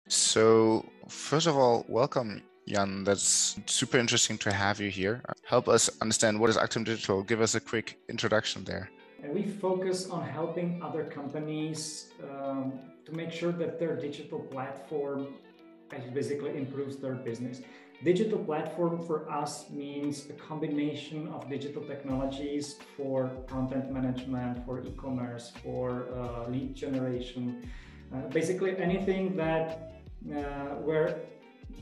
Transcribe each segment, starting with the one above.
So, first of all, welcome, Jan. That's super interesting to have you here. Help us understand what is ACTUM Digital. Give us a quick introduction there. And we focus on helping other companies to make sure that their digital platform basically improves their business. Digital platform for us means a combination of digital technologies for content management, for e-commerce, for lead generation, basically anything that where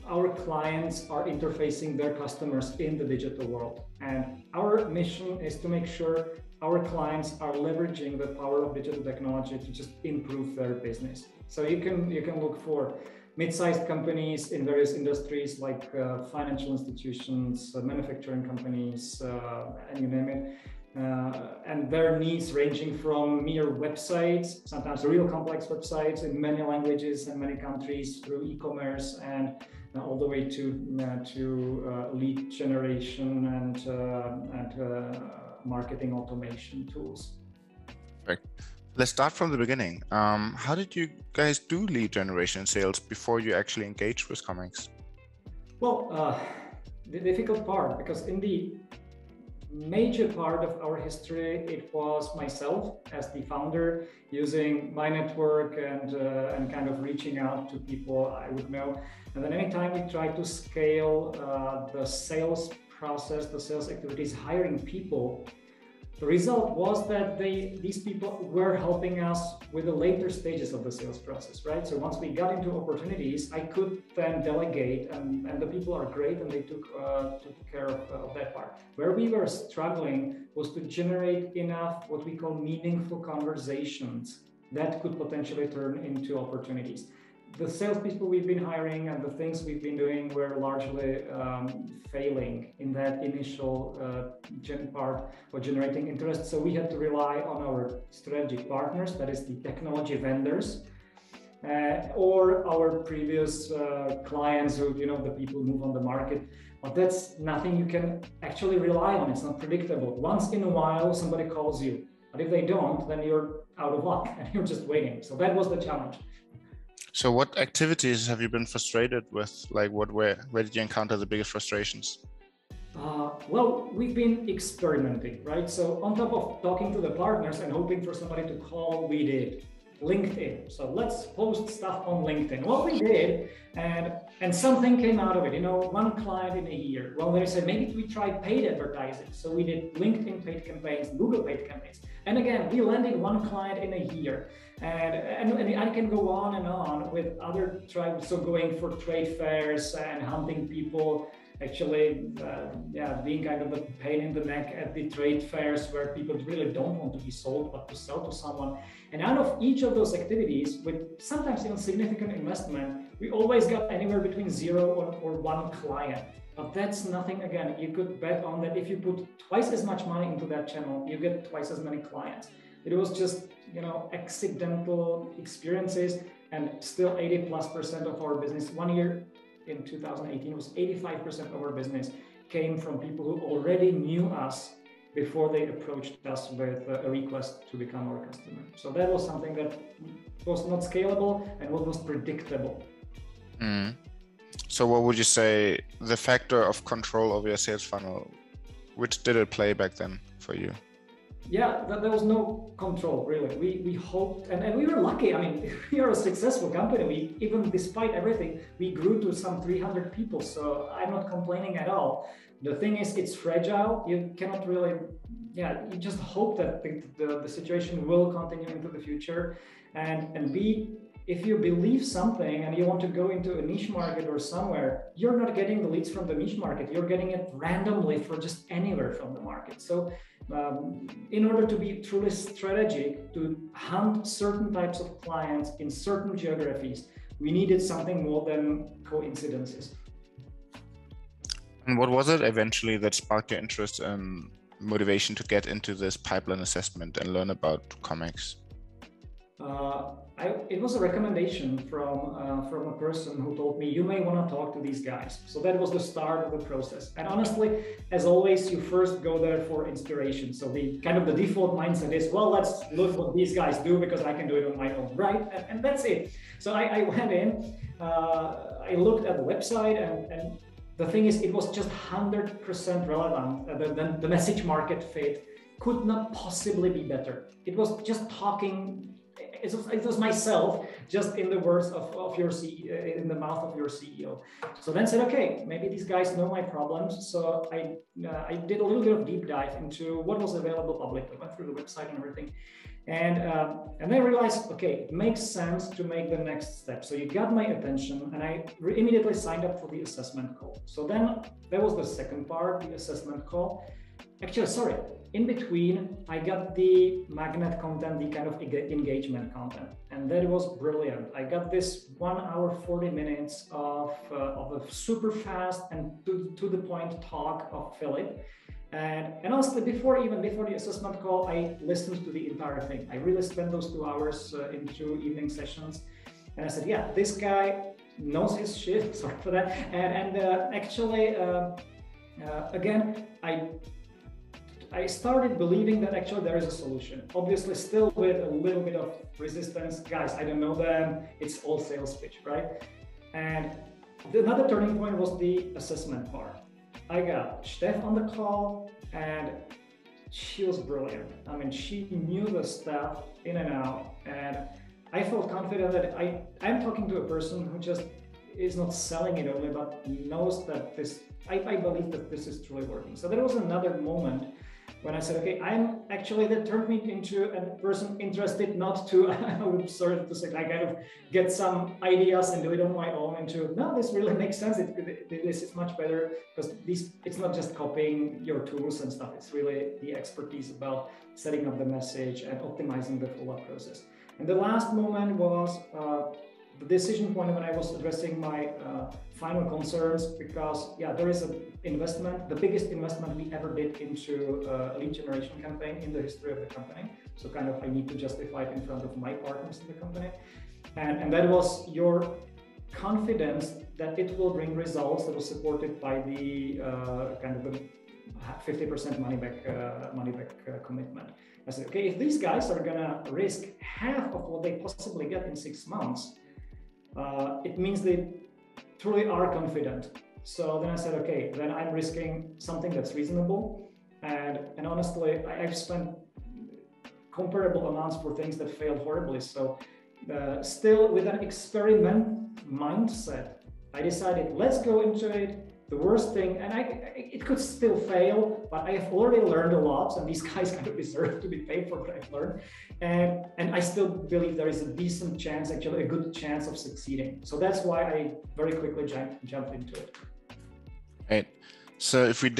our clients are interfacing their customers in the digital world. And our mission is to make sure our clients are leveraging the power of digital technology to just improve their business. So you can look for mid-sized companies in various industries like financial institutions, manufacturing companies, and you name it. And their needs ranging from mere websites, sometimes real complex websites in many languages and many countries, through e-commerce and all the way to lead generation and marketing automation tools. Perfect. Let's start from the beginning. How did you guys do lead generation sales before you actually engaged with ComX? Well, the difficult part, because in the major part of our history, it was myself as the founder using my network and kind of reaching out to people I would know. And then anytime we tried to scale the sales process, the sales activities, hiring people, the result was that these people were helping us with the later stages of the sales process, right? So once we got into opportunities, I could then delegate, and the people are great, and they took care of that part. Where we were struggling was to generate enough what we call meaningful conversations that could potentially turn into opportunities. The salespeople we've been hiring and the things we've been doing were largely failing in that initial part of generating interest. So we had to rely on our strategic partners, that is the technology vendors, or our previous clients who, the people move on the market. But that's nothing you can actually rely on. It's not predictable. Once in a while, somebody calls you. But if they don't, then you're out of luck and you're just waiting. So that was the challenge. So what activities have you been frustrated with? Like where did you encounter the biggest frustrations? Well, we've been experimenting, right? So on top of talking to the partners and hoping for somebody to call, we did LinkedIn. So let's post stuff on LinkedIn. Well, we did, and something came out of it. One client in a year. Well, they said maybe we try paid advertising. So we did LinkedIn paid campaigns, Google paid campaigns, and again we landed one client in a year. And I can go on with other tribes. So going for trade fairs and hunting people. Actually, being kind of a pain in the neck at the trade fairs where people really don't want to be sold, but to sell to someone. And out of each of those activities, with sometimes even significant investment, we always got anywhere between 0 or 1 client. But that's nothing, again, you could bet on that if you put twice as much money into that channel, you get twice as many clients. It was just, accidental experiences, and still 80+% of our business 1 year in 2018 was 85% of our business came from people who already knew us before they approached us with a request to become our customer. So that was something that was not scalable and what was predictable. So what would you say the factor of control over your sales funnel, which did it play back then for you? Yeah, there was no control, really. We hoped, and we were lucky. I mean, we are a successful company. Even despite everything, we grew to some 300 people. So I'm not complaining at all. The thing is, it's fragile. You cannot really, you just hope that the situation will continue into the future. And if you believe something and you want to go into a niche market or somewhere, you're not getting the leads from the niche market. You're getting it randomly for just anywhere from the market. So in order to be truly strategic, to hunt certain types of clients in certain geographies, we needed something more than coincidences. And what was it eventually that sparked your interest and motivation to get into this pipeline assessment and learn about ComX? It was a recommendation from a person who told me, you may want to talk to these guys. So that was the start of the process. And honestly, as always, you first go there for inspiration. So the default mindset is, well, let's look what these guys do because I can do it on my own, right? And that's it. So I went in I looked at the website, and the thing is, it was just 100% relevant. The message market fit could not possibly be better. It was just talking. It was myself, just in the words of your CEO, in the mouth of your CEO. So then said, okay, maybe these guys know my problems. So I did a little bit of deep dive into what was available publicly. Went through the website and everything, and I realized, okay, it makes sense to make the next step. So you got my attention, and I immediately signed up for the assessment call. So then that was the second part, the assessment call. Actually, sorry. In between, I got the magnet content, the kind of engagement content, and that was brilliant. I got this 1 hour, 40 minutes of a super fast and to the point talk of Philip. And honestly, before the assessment call, I listened to the entire thing. I really spent those 2 hours into evening sessions. And I said, yeah, this guy knows his shit, sorry for that. And actually, again, I started believing that actually there is a solution. Obviously, still with a little bit of resistance. Guys, I don't know them. It's all sales pitch, right? And another turning point was the assessment part. I got Steph on the call, and she was brilliant. I mean, she knew the stuff in and out, and I felt confident that I'm talking to a person who just is not selling it only, but knows that this, I believe that this is truly working. So there was another moment when I said, okay, that turned me into a person interested not to, I would sort of to say, I kind of get some ideas and do it on my own, into, no, this really makes sense. This is much better, because it's not just copying your tools and stuff. It's really the expertise about setting up the message and optimizing the follow-up process. And the last moment was the decision point when I was addressing my final concerns, because there is an investment, the biggest investment we ever did into a lead generation campaign in the history of the company. So kind of I need to justify it in front of my partners in the company. And that was your confidence that it will bring results, that was supported by the kind of the 50% money back commitment. I said, okay, if these guys are gonna risk half of what they possibly get in 6 months, it means they truly are confident. So then I said, okay, then I'm risking something that's reasonable. And honestly, I've spent comparable amounts for things that failed horribly. So still with an experiment mindset, I decided, let's go into it. The worst thing, and it could still fail, but I have already learned a lot, and these guys kind of deserve to be paid for what I've learned. And I still believe there is a decent chance, actually a good chance of succeeding. So that's why I very quickly jumped into it. Right. So if we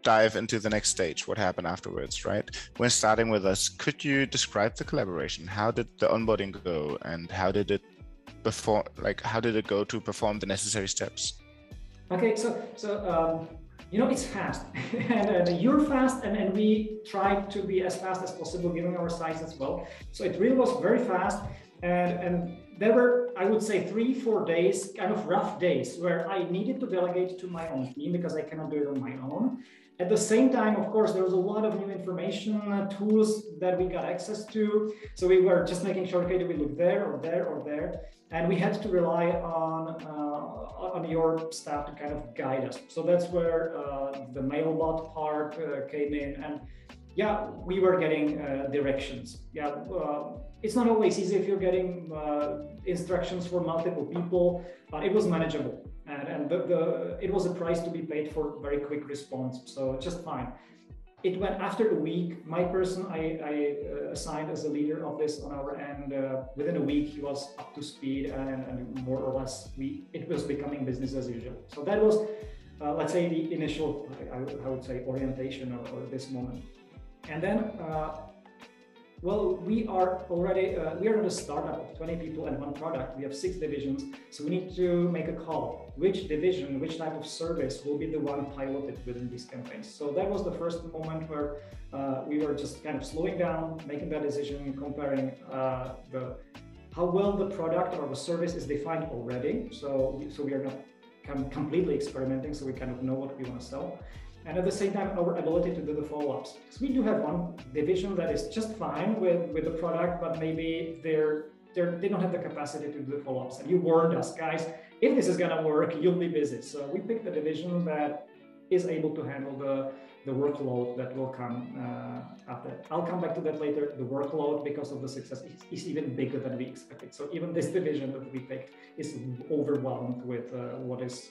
dive into the next stage, what happened afterwards, right? When starting with us, could you describe the collaboration? How did the onboarding go, and how did it go to perform the necessary steps? Okay, so it's fast, and you're fast, and we tried to be as fast as possible, given our size as well. So it really was very fast, and there were, I would say, 3-4 days, kind of rough days, where I needed to delegate to my own team because I cannot do it on my own. At the same time, of course, there was a lot of new information, tools that we got access to. So we were just making sure, okay, do we look there or there or there? And we had to rely on your staff to kind of guide us. So that's where the mailbot part came in. And we were getting directions. It's not always easy if you're getting instructions for multiple people, but it was manageable. And it was a price to be paid for very quick response, so just fine. It went after a week. My person I assigned as a leader of this on our end, within a week he was up to speed, and more or less it was becoming business as usual. So that was, let's say, the initial, I would say, orientation or this moment. And then, we are already, we are not a startup of 20 people and 1 product. We have 6 divisions. So we need to make a call. Which division, which type of service will be the one piloted within these campaigns? So that was the first moment where we were just kind of slowing down, making that decision, comparing how well the product or the service is defined already. So we are not completely experimenting, so we kind of know what we want to sell. And at the same time, our ability to do the follow-ups. So we do have one division that is just fine with the product, but maybe their they don't have the capacity to do the follow-ups. And you warned us, guys, if this is going to work, you'll be busy. So we picked a division that is able to handle the workload that will come after. I'll come back to that later. The workload, because of the success, is even bigger than we expected. So even this division that we picked is overwhelmed with what is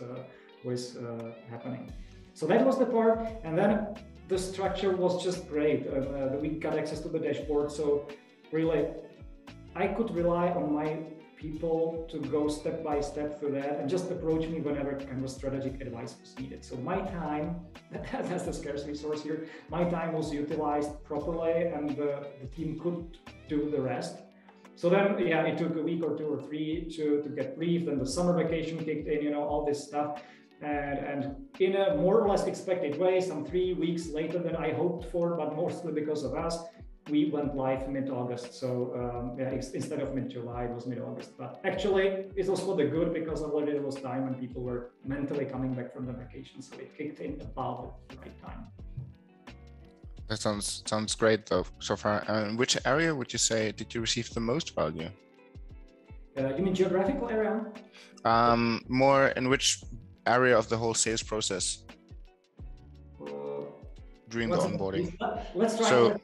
happening. So that was the part. And then the structure was just great. We got access to the dashboard. So really, I could rely on my people to go step by step through that and just approach me whenever kind of strategic advice was needed. So my time, that's the scarce resource here, my time was utilized properly and the team could do the rest. So then, yeah, it took a week or 2 or 3 to get briefed, and the summer vacation kicked in, you know, all this stuff. And in a more or less expected way, some 3 weeks later than I hoped for, but mostly because of us, we went live mid-August. So yeah, instead of mid-July, it was mid-August. But actually, it was for the good, because already there was time when people were mentally coming back from the vacation. So it kicked in about the right time. That sounds great though so far. In which area would you say did you receive the most value? You mean geographical area? More in which area of the whole sales process during the onboarding? Let's try. So,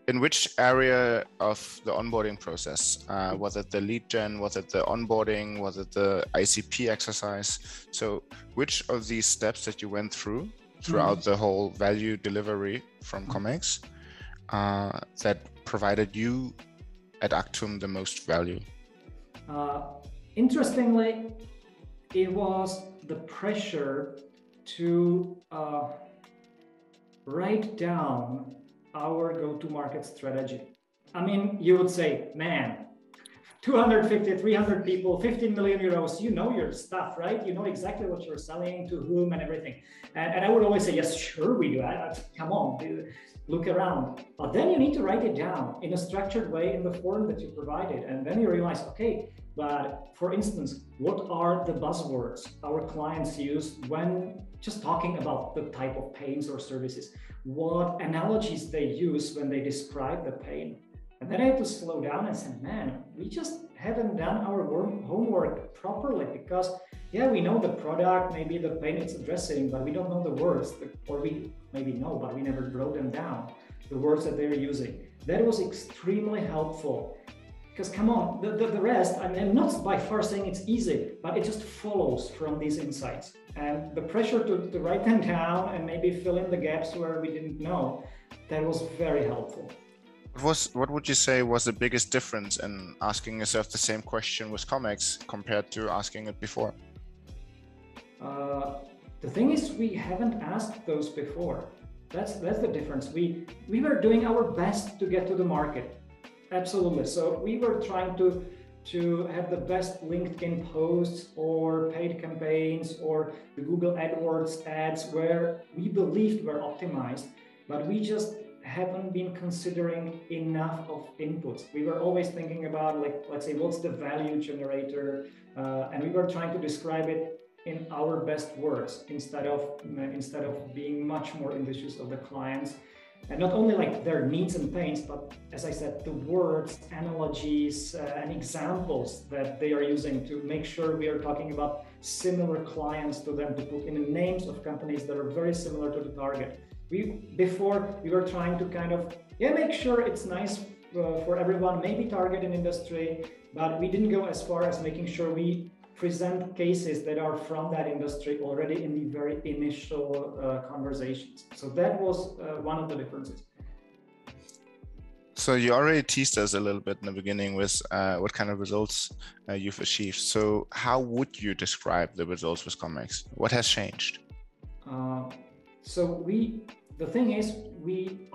in which area of the onboarding process? Was it the lead gen? Was it the onboarding? Was it the ICP exercise? So, which of these steps that you went throughout the whole value delivery from ComX that provided you at ACTUM the most value? Interestingly, it was the pressure to write down our go-to-market strategy. I mean, you would say, man, 250, 300 people, 15 million euros, you know your stuff, right? You know exactly what you're selling, to whom and everything. And I would always say, yes, sure we do. Come on, look around. But then you need to write it down in a structured way in the form that you provided. And then you realize, okay, but for instance, what are the buzzwords our clients use when just talking about the type of pains or services? What analogies they use when they describe the pain? And then I had to slow down and say, man, we just haven't done our homework properly, because yeah, we know the product, maybe the pain it's addressing, but we don't know the words, or we maybe know, but we never wrote them down, the words that they're using. That was extremely helpful. Because come on, the rest, I mean, I'm not by far saying it's easy, but it just follows from these insights. And the pressure to write them down and maybe fill in the gaps where we didn't know, that was very helpful. What would you say was the biggest difference in asking yourself the same question with ComX compared to asking it before? The thing is, we haven't asked those before. That's the difference. We were doing our best to get to the market. Absolutely. So we were trying to have the best LinkedIn posts or paid campaigns or the Google AdWords ads where we believed were optimized, but we just haven't been considering enough of inputs. We were always thinking about, like, let's say, what's the value generator? And we were trying to describe it in our best words instead of being much more in the shoes of the clients. And not only like their needs and pains, but as I said, the words, analogies, and examples that they are using to make sure we are talking about similar clients to them, to put in the names of companies that are very similar to the target. Before we were trying to kind of, make sure it's nice for everyone, maybe target an industry, but we didn't go as far as making sure we present cases that are from that industry already in the very initial conversations. So that was one of the differences. So you already teased us a little bit in the beginning with what kind of results you've achieved. So how would you describe the results with ComX? What has changed? The thing is, we've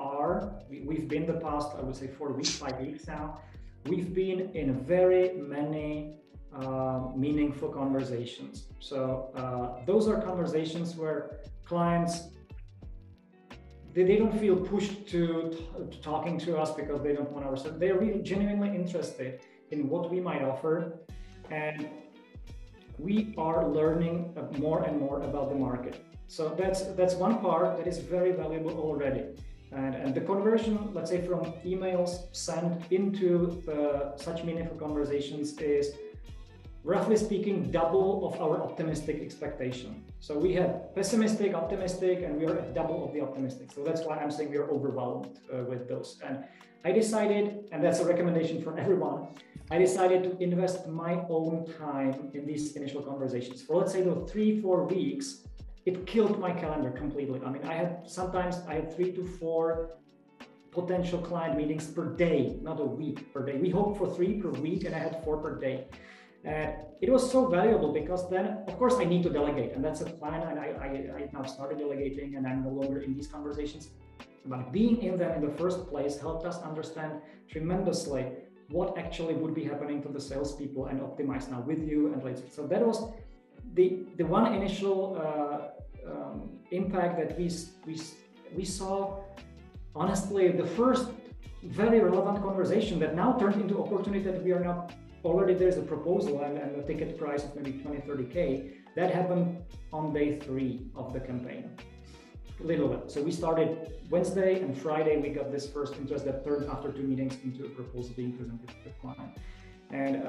been the past, I would say 4 weeks, 5 weeks now. We've been in very many meaningful conversations. So those are conversations where clients, they don't feel pushed to talking to us because they don't want our service. They're really genuinely interested in what we might offer, and we are learning more and more about the market. So that's one part that is very valuable already. And the conversion, let's say, from emails sent into such meaningful conversations is, roughly speaking, double of our optimistic expectation. So we had pessimistic, optimistic, and we are at double of the optimistic. So that's why I'm saying we are overwhelmed with those. And I decided, and that's a recommendation for everyone, I decided to invest my own time in these initial conversations. For, let's say, those 3-4 weeks, it killed my calendar completely. I mean, sometimes I had 3 to 4 potential client meetings per day, not a week per day. We hoped for 3 per week, and I had 4 per day. It was so valuable because then, of course, I need to delegate, and that's a plan. And I now started delegating, and I'm no longer in these conversations. But being in them in the first place helped us understand tremendously what actually would be happening to the salespeople and optimize now with you and later. So that was the one initial impact that we saw. Honestly, the first very relevant conversation that now turned into opportunity that we are now already, there's a proposal and a ticket price of maybe 20-30K. That happened on day 3 of the campaign. Little bit. So we started Wednesday, and Friday we got this first interest that turned, after 2 meetings, into a proposal being presented to the client. And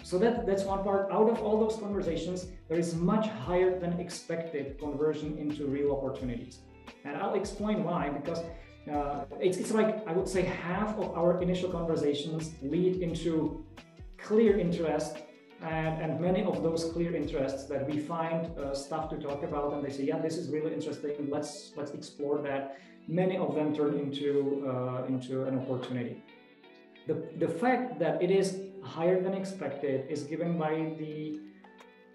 so that's one part. Out of all those conversations, there is much higher than expected conversion into real opportunities. And I'll explain why, because it's like, I would say, half of our initial conversations lead into clear interest, and many of those clear interests that we find stuff to talk about, and they say, yeah, this is really interesting, let's explore that. Many of them turn into an opportunity. The fact that it is higher than expected is given by the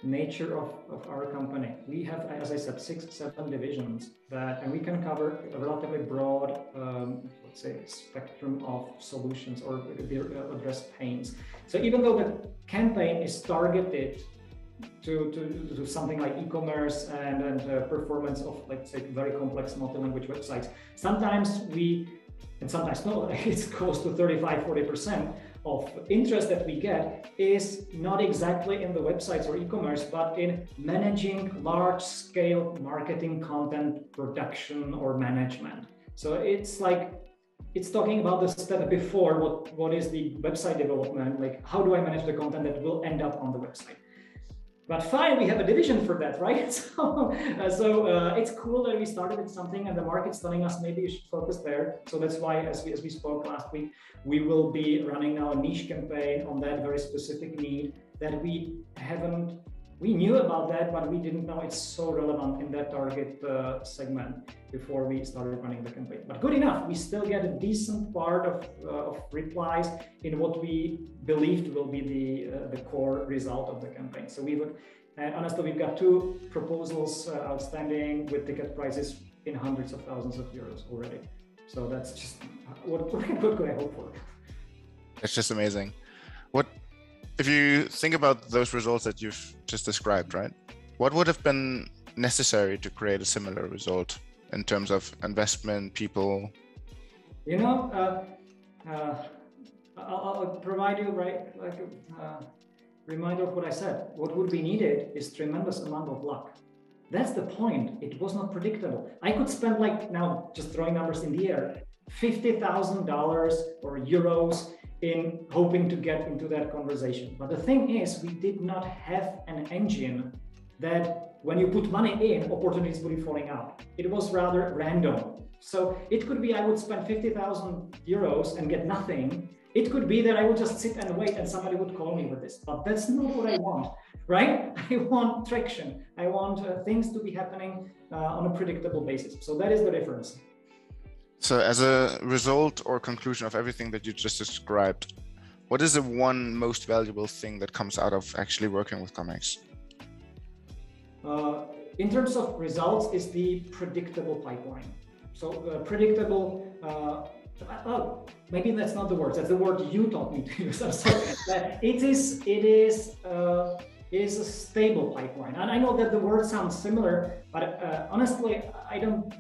nature of our company. We have, as I said, 6-7 divisions and we can cover a relatively broad, let's say, spectrum of solutions or address pains. So even though the campaign is targeted to something like e-commerce and performance of, let's say, very complex multi-language websites, sometimes sometimes no, it's close to 35-40% of interest that we get is not exactly in the websites or e-commerce, but in managing large-scale marketing content production or management. So it's like, it's talking about the step before what is the website development, like how do I manage the content that will end up on the website. But fine, we have a division for that, right? So it's cool that we started with something and the market's telling us maybe you should focus there. So that's why, as we spoke last week, we will be running now a niche campaign on that very specific need that we knew about that, but we didn't know it's so relevant in that target segment before we started running the campaign. But good enough, we still get a decent part of replies in what we believed will be the core result of the campaign. So honestly, we've got 2 proposals outstanding with ticket prices in hundreds of thousands of euros already. So that's just what could I hope for? It's just amazing. If you think about those results that you've just described, right? What would have been necessary to create a similar result in terms of investment, people? You know, I'll provide you like a reminder of what I said. What would be needed is tremendous amount of luck. That's the point. It was not predictable. I could spend, like, now just throwing numbers in the air, $50,000 or euros in hoping to get into that conversation. But the thing is, we did not have an engine that when you put money in, opportunities would be falling out. It was rather random. So it could be I would spend 50,000 euros and get nothing. It could be that I would just sit and wait and somebody would call me with this. But that's not what I want, right? I want traction. I want things to be happening on a predictable basis. So that is the difference. So as a result or conclusion of everything that you just described, what is the one most valuable thing that comes out of actually working with ComX? In terms of results, is the predictable pipeline. So predictable, maybe that's not the word, that's the word you taught me to use. I'm sorry. It is a stable pipeline. And I know that the word sounds similar, but honestly, I don't,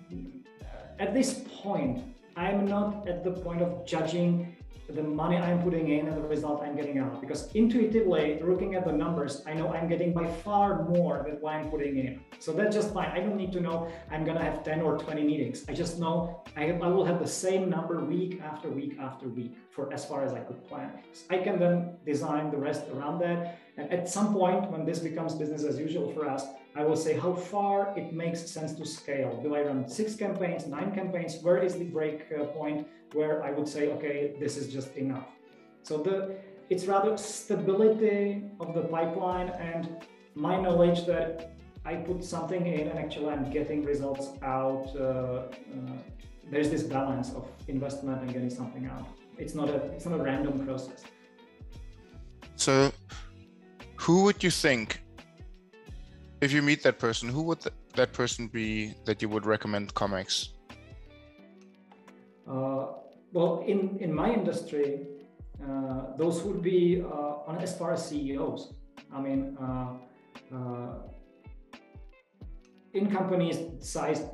at this point, I'm not at the point of judging the money I'm putting in and the result I'm getting out. Because intuitively, looking at the numbers, I know I'm getting by far more than what I'm putting in. So that's just fine. I don't need to know I'm gonna have 10 or 20 meetings. I just know I will have the same number week after week after week for as far as I could plan. I can then design the rest around that. And at some point, when this becomes business as usual for us, I will say how far it makes sense to scale. Do I run 6 campaigns, 9 campaigns? Where is the break point where I would say, okay, this is just enough? So it's rather stability of the pipeline and my knowledge that I put something in and actually I'm getting results out. There's this balance of investment and getting something out. It's not a random process. So who would you think, if you meet that person, who would that person be that you would recommend ComX? Well, in my industry, those would be as far as CEOs. I mean, in companies sized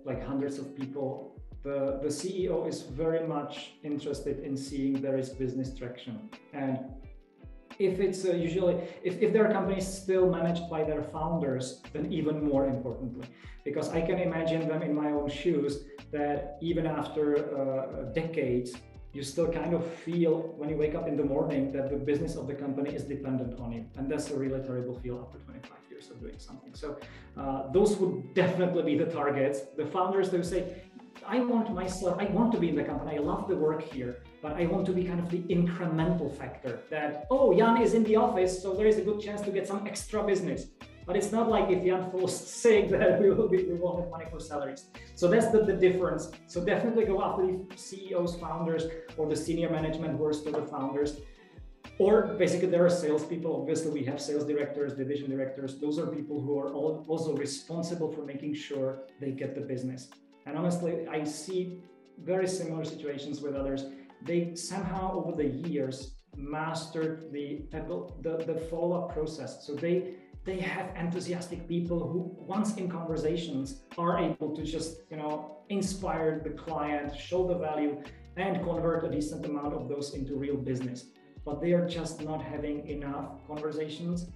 like hundreds of people, the CEO is very much interested in seeing there is business traction. And if it's usually, if there are companies still managed by their founders, then even more importantly, because I can imagine them in my own shoes that even after decades, you still kind of feel when you wake up in the morning that the business of the company is dependent on you. And that's a really terrible feel after 25 years of doing something. So those would definitely be the targets. The founders, they would say, I want to be in the company. I love the work here, but I want to be kind of the incremental factor that, oh, Jan is in the office, so there is a good chance to get some extra business. But it's not like if Jan falls sick that we won't have money for salaries. So that's the difference. So definitely go after the CEOs, founders, or the senior management who are still the founders. Or basically there are salespeople. Obviously we have sales directors, division directors. Those are people who are also responsible for making sure they get the business. And honestly, I see very similar situations with others. They somehow over the years mastered the follow-up process. So they have enthusiastic people who, once in conversations, are able to just, inspire the client, show the value, and convert a decent amount of those into real business. But they are just not having enough conversations.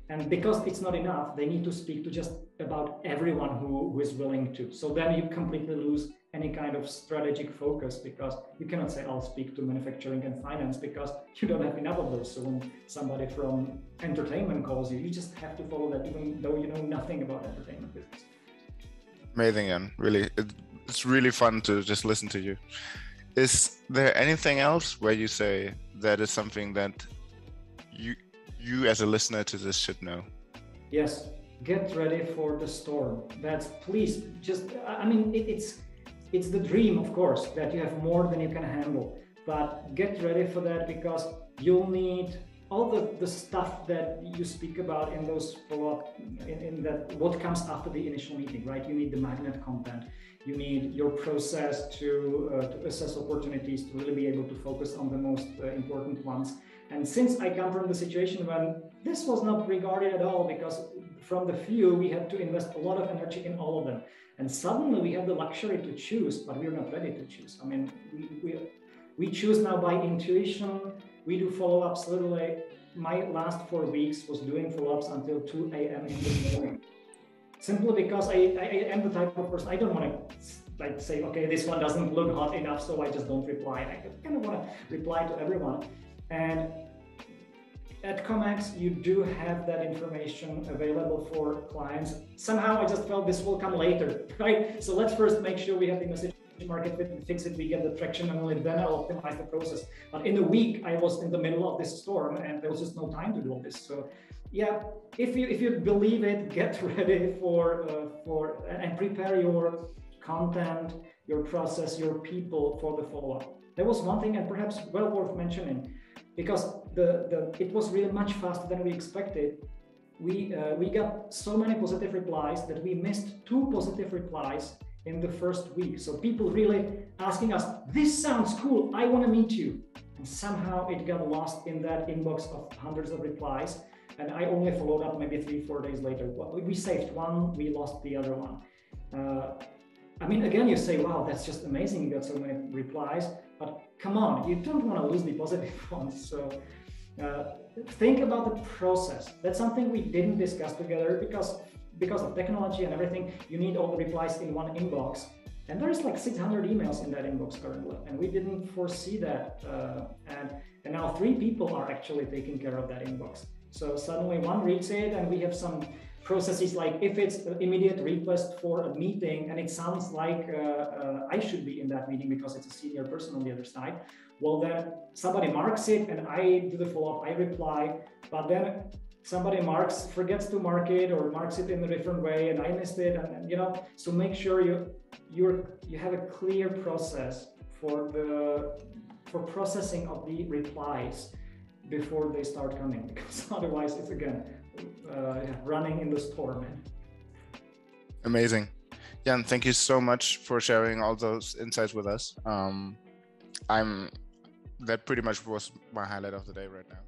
And because it's not enough, they need to speak to just about everyone who is willing to. So then you completely lose any kind of strategic focus, because you cannot say, I'll speak to manufacturing and finance, because you don't have enough of those. So when somebody from entertainment calls you, you just have to follow that, even though you know nothing about entertainment business. Amazing, Jan. Really, it's really fun to just listen to you. Is there anything else where you say that is something that you as a listener to this should know? Yes, get ready for the storm. That's, please, just, I mean, it's the dream, of course, that you have more than you can handle, but get ready for that, because you'll need all the stuff that you speak about in those follow-up, in that what comes after the initial meeting, right? You need the magnet content. You need your process to assess opportunities, to really be able to focus on the most important ones. And since I come from the situation when this was not regarded at all, because from the few, we had to invest a lot of energy in all of them. And suddenly we have the luxury to choose, but we're not ready to choose. I mean, we choose now by intuition. We do follow-ups literally. My last 4 weeks was doing follow-ups until 2 a.m. in the morning. Simply because I am the type of person, I don't want to say, okay, this one doesn't look hot enough, so I just don't reply. I kind of want to reply to everyone. And at ComX, you do have that information available for clients. Somehow I just felt this will come later, right? So let's first make sure we have the message market fit and fix it, we get the traction, and only then I'll optimize the process. But in a week, I was in the middle of this storm and there was just no time to do all this. So yeah, if you believe it, get ready for and prepare your content, your process, your people for the follow-up. There was one thing, and perhaps well worth mentioning, because it was really much faster than we expected. We got so many positive replies that we missed 2 positive replies in the first week. So people really asking us, this sounds cool, I want to meet you. And somehow it got lost in that inbox of hundreds of replies. And I only followed up maybe 3-4 days later. We saved one, we lost the other one. I mean, again, you say, wow, that's just amazing. You got so many replies, but come on, you don't want to lose the positive ones. So think about the process. That's something we didn't discuss together because of technology and everything. You need all the replies in one inbox. And there's like 600 emails in that inbox currently. And we didn't foresee that. And now 3 people are actually taking care of that inbox. So suddenly one reads it, and we have some processes like if it's an immediate request for a meeting and it sounds like I should be in that meeting because it's a senior person on the other side, well, then somebody marks it and I do the follow-up, I reply, but then somebody forgets to mark it or marks it in a different way and I missed it. And you know, so make sure you have a clear process for processing of the replies before they start coming, because otherwise it's again running in the storm. Amazing. Jan, thank you so much for sharing all those insights with us. That pretty much was my highlight of the day right now.